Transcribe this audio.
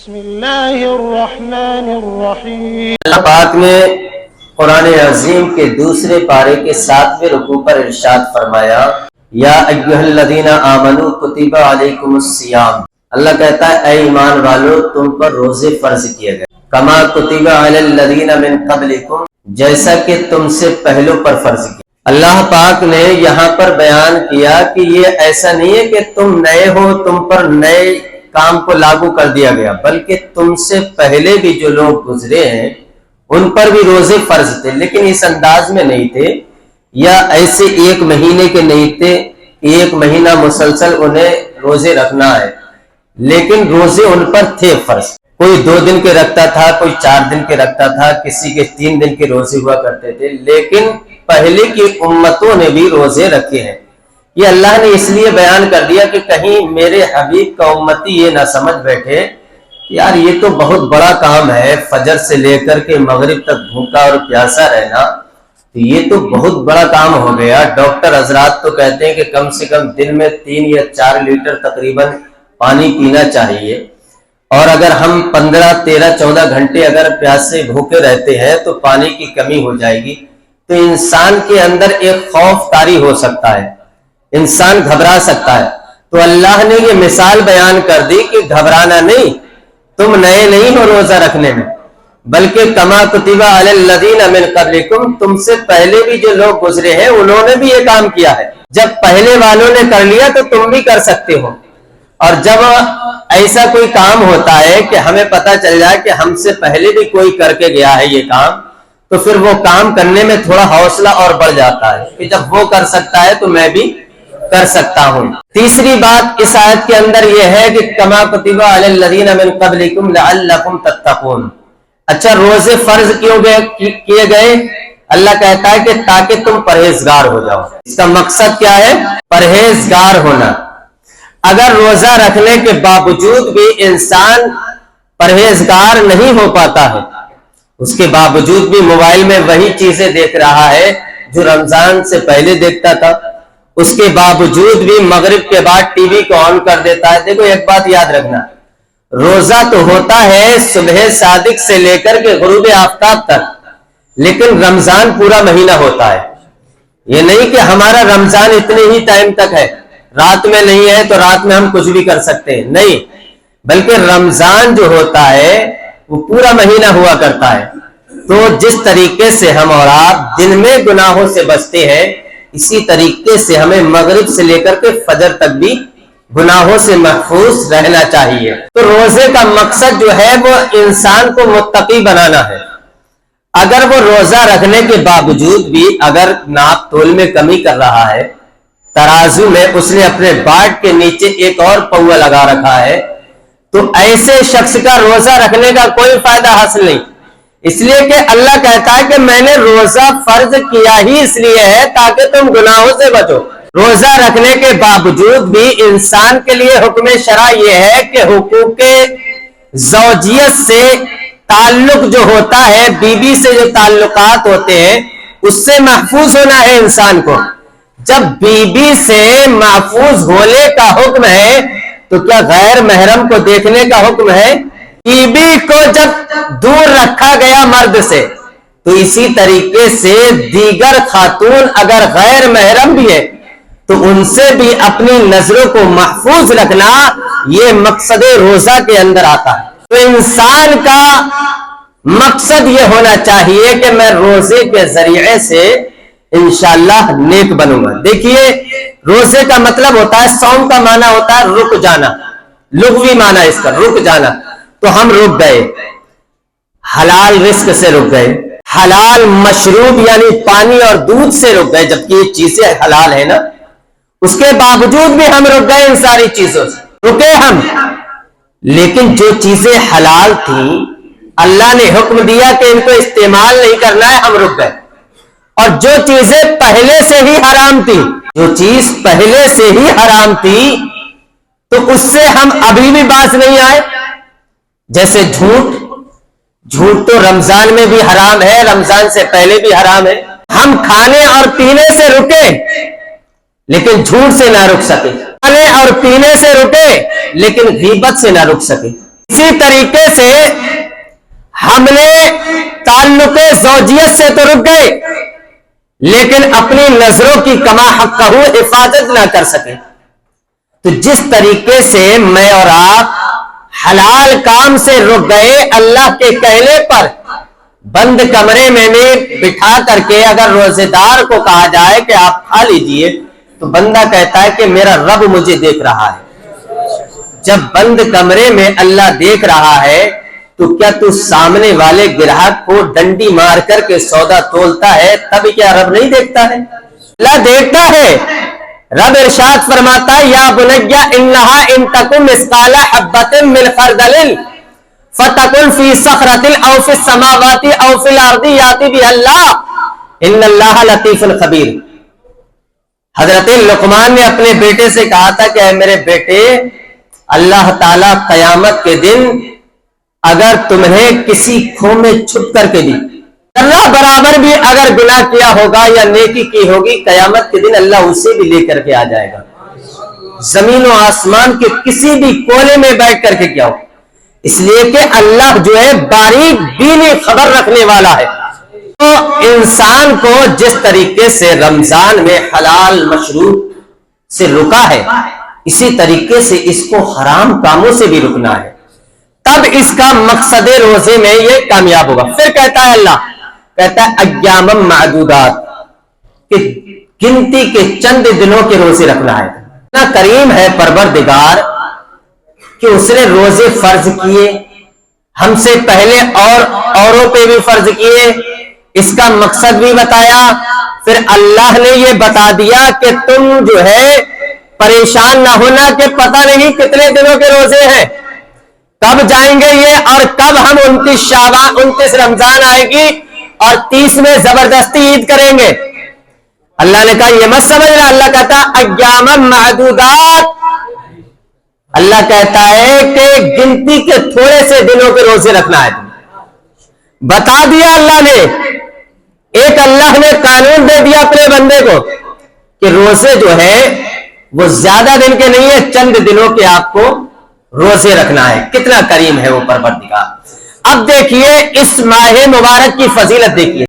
بسم اللہ الرحمن الرحیم۔ اللہ پاک نے قرآن عظیم کے دوسرے پارے کے 7ویں رکوع پر ارشاد فرمایا، یا ایھا الذین آمنوا کتب علیکم الصیام۔ اللہ کہتا ہے اے ایمان والو تم پر روزے فرض کیے گئے، کما کتب علی الذین من قبلکم، جیسا کہ تم سے پہلوں پر فرض کیا۔ اللہ پاک نے یہاں پر بیان کیا کہ یہ ایسا نہیں ہے کہ تم نئے ہو، تم پر نئے کام کو لاگو کر دیا گیا، بلکہ تم سے پہلے بھی جو لوگ گزرے ہیں ان پر بھی روزے فرض تھے، لیکن اس انداز میں نہیں تھے، یا ایسے ایک مہینے کے نہیں تھے، ایک مہینہ مسلسل انہیں روزے رکھنا ہے، لیکن روزے ان پر تھے فرض۔ کوئی 2 دن کے رکھتا تھا، کوئی 4 دن کے رکھتا تھا، کسی کے 3 دن کے روزے ہوا کرتے تھے، لیکن پہلے کی امتوں نے بھی روزے رکھے ہیں۔ یہ اللہ نے اس لیے بیان کر دیا کہ کہیں میرے حبیب کا امتی یہ نہ سمجھ بیٹھے کہ یار یہ تو بہت بڑا کام ہے، فجر سے لے کر کے مغرب تک بھوکا اور پیاسا رہنا، تو یہ تو بہت بڑا کام ہو گیا۔ ڈاکٹر حضرات تو کہتے ہیں کہ کم سے کم دن میں 3 یا 4 لیٹر تقریباً پانی پینا چاہیے، اور اگر ہم 15 13 14 گھنٹے اگر پیاسے بھوکے رہتے ہیں تو پانی کی کمی ہو جائے گی، تو انسان کے اندر ایک خوف طاری ہو سکتا ہے، انسان گھبرا سکتا ہے۔ تو اللہ نے یہ مثال بیان کر دی کہ گھبرانا نہیں، تم نئے نہیں ہو روزہ رکھنے میں، بلکہ کما کتب علی الذین من قبلکم، تم سے پہلے بھی جو لوگ گزرے ہیں انہوں نے بھی یہ کام کیا ہے۔ جب پہلے والوں نے کر لیا تو تم بھی کر سکتے ہو، اور جب ایسا کوئی کام ہوتا ہے کہ ہمیں پتہ چل جائے کہ ہم سے پہلے بھی کوئی کر کے گیا ہے یہ کام، تو پھر وہ کام کرنے میں تھوڑا حوصلہ اور بڑھ جاتا ہے کہ جب وہ کر سکتا ہے تو میں بھی کر سکتا ہوں۔ تیسری بات اس آیت کے اندر یہ ہے کہ کما کتب علی الذین من قبلکم لعلکم تتقون۔ اچھا روزے فرض کیے گئے، اللہ کہتا ہے کہ تاکہ تم پرہیزگار ہو جاؤ۔ اس کا مقصد کیا ہے؟ پرہیزگار ہونا۔ اگر روزہ رکھنے کے باوجود بھی انسان پرہیزگار نہیں ہو پاتا ہے، اس کے باوجود بھی موبائل میں وہی چیزیں دیکھ رہا ہے جو رمضان سے پہلے دیکھتا تھا، اس کے باوجود بھی مغرب کے بعد ٹی وی کو آن کر دیتا ہے۔ دیکھو ایک بات یاد رکھنا، روزہ تو ہوتا ہے صبح صادق سے لے کر کے غروب آفتاب تک، لیکن رمضان پورا مہینہ ہوتا ہے۔ یہ نہیں کہ ہمارا رمضان اتنے ہی ٹائم تک ہے، رات میں نہیں ہے تو رات میں ہم کچھ بھی کر سکتے ہیں، نہیں، بلکہ رمضان جو ہوتا ہے وہ پورا مہینہ ہوا کرتا ہے۔ تو جس طریقے سے ہم اور آپ دن میں گناہوں سے بچتے ہیں، اسی طریقے سے ہمیں مغرب سے لے کر کے فجر تک بھی گناہوں سے محفوظ رہنا چاہیے۔ تو روزے کا مقصد جو ہے وہ انسان کو متقی بنانا ہے۔ اگر وہ روزہ رکھنے کے باوجود بھی اگر ناپ تول میں کمی کر رہا ہے، ترازو میں اس نے اپنے باٹ کے نیچے ایک اور پوا لگا رکھا ہے، تو ایسے شخص کا روزہ رکھنے کا کوئی فائدہ حاصل نہیں، اس لیے کہ اللہ کہتا ہے کہ میں نے روزہ فرض کیا ہی اس لیے ہے تاکہ تم گناہوں سے بچو۔ روزہ رکھنے کے باوجود بھی انسان کے لیے حکم شرع یہ ہے کہ حقوق زوجیت سے تعلق جو ہوتا ہے، بیوی سے جو تعلقات ہوتے ہیں، اس سے محفوظ ہونا ہے انسان کو۔ جب بیوی سے محفوظ ہونے کا حکم ہے تو کیا غیر محرم کو دیکھنے کا حکم ہے؟ بیوی کو جب دور رکھا گیا مرد سے، تو اسی طریقے سے دیگر خاتون اگر غیر محرم بھی ہے تو ان سے بھی اپنی نظروں کو محفوظ رکھنا یہ مقصد روزہ کے اندر آتا ہے۔ تو انسان کا مقصد یہ ہونا چاہیے کہ میں روزے کے ذریعے سے انشاءاللہ نیک بنوں گا۔ دیکھیے روزے کا مطلب ہوتا ہے، صوم کا معنی ہوتا ہے رک جانا، لغوی معنی اس کا رک جانا۔ تو ہم رک گئے، حلال رزق سے رک گئے، حلال مشروب یعنی پانی اور دودھ سے رک گئے، جبکہ یہ چیزیں حلال ہیں نا، اس کے باوجود بھی ہم رک گئے، ان ساری چیزوں سے رکے ہم۔ لیکن جو چیزیں حلال تھیں اللہ نے حکم دیا کہ ان کو استعمال نہیں کرنا ہے، ہم رک گئے۔ اور جو چیزیں پہلے سے ہی حرام تھی، جو چیز پہلے سے ہی حرام تھی تو اس سے ہم ابھی بھی باز نہیں آئے۔ جیسے جھوٹ تو رمضان میں بھی حرام ہے، رمضان سے پہلے بھی حرام ہے۔ ہم کھانے اور پینے سے رکے لیکن جھوٹ سے نہ رک سکے، کھانے اور پینے سے رکے لیکن غیبت سے نہ رک سکے۔ اسی طریقے سے ہم نے تعلق زوجیت سے تو رک گئے لیکن اپنی نظروں کی کما حقہ حفاظت نہ کر سکے. تو جس طریقے سے میں اور آپ حلال کام سے رک گئے اللہ کے کہنے پر بند کمرے میں بٹھا کر کے اگر روزے دار کو کہا جائے کہ آپ کھا لیجئے تو بندہ کہتا ہے کہ میرا رب مجھے دیکھ رہا ہے. جب بند کمرے میں اللہ دیکھ رہا ہے تو کیا تو سامنے والے گراہک کو ڈنڈی مار کر کے سودا تولتا ہے تب کیا رب نہیں دیکھتا ہے؟ اللہ دیکھتا ہے. رب ارشاد فرماتا ہے یا بنیا انہا ان تکن مثقال حبۃ من خردل فتکن فی صخرۃ او فی السماوات او فی الارض یاتی بها اللہ ان اللہ لطیف خبیر. حضرت لقمان نے اپنے بیٹے سے کہا تھا کہ اے میرے بیٹے اللہ تعالیٰ قیامت کے دن اگر تمہیں کسی کھو میں چھپ کر کے دی ذرہ برابر بھی اگر گناہ کیا ہوگا یا نیکی کی ہوگی قیامت کے دن اللہ اسے بھی لے کر کے آ جائے گا. زمین و آسمان کے کسی بھی کونے میں بیٹھ کر کے کیا ہو, اس لیے کہ اللہ جو ہے باریک بینی خبر رکھنے والا ہے. تو انسان کو جس طریقے سے رمضان میں حلال مشروب سے رکا ہے اسی طریقے سے اس کو حرام کاموں سے بھی رکنا ہے, تب اس کا مقصد روزے میں یہ کامیاب ہوگا. پھر کہتا ہے اللہ کہتا ہے ایام معدودات کہ گنتی کے چند دنوں کے روزے رکھنا ہے. اتنا کریم ہے پروردگار کہ اس نے روزے فرض کیے ہم سے پہلے اور اوروں پہ بھی فرض کیے, اس کا مقصد بھی بتایا. پھر اللہ نے یہ بتا دیا کہ تم جو ہے پریشان نہ ہونا کہ پتہ نہیں کتنے دنوں کے روزے ہیں, کب جائیں گے یہ, اور کب ہم 29 رمضان آئے گی اور 30 میں زبردستی عید کریں گے. اللہ نے کہا یہ مت سمجھنا. اللہ کہتا ایام معدودات, اللہ کہتا ہے کہ گنتی کے تھوڑے سے دنوں کے روزے رکھنا ہے. بتا دیا اللہ نے, ایک اللہ نے قانون دے دیا اپنے بندے کو کہ روزے جو ہے وہ زیادہ دن کے نہیں ہے, چند دنوں کے آپ کو روزے رکھنا ہے. کتنا کریم ہے وہ پروردگار. اب دیکھیے اس ماہ مبارک کی فضیلت دیکھیے.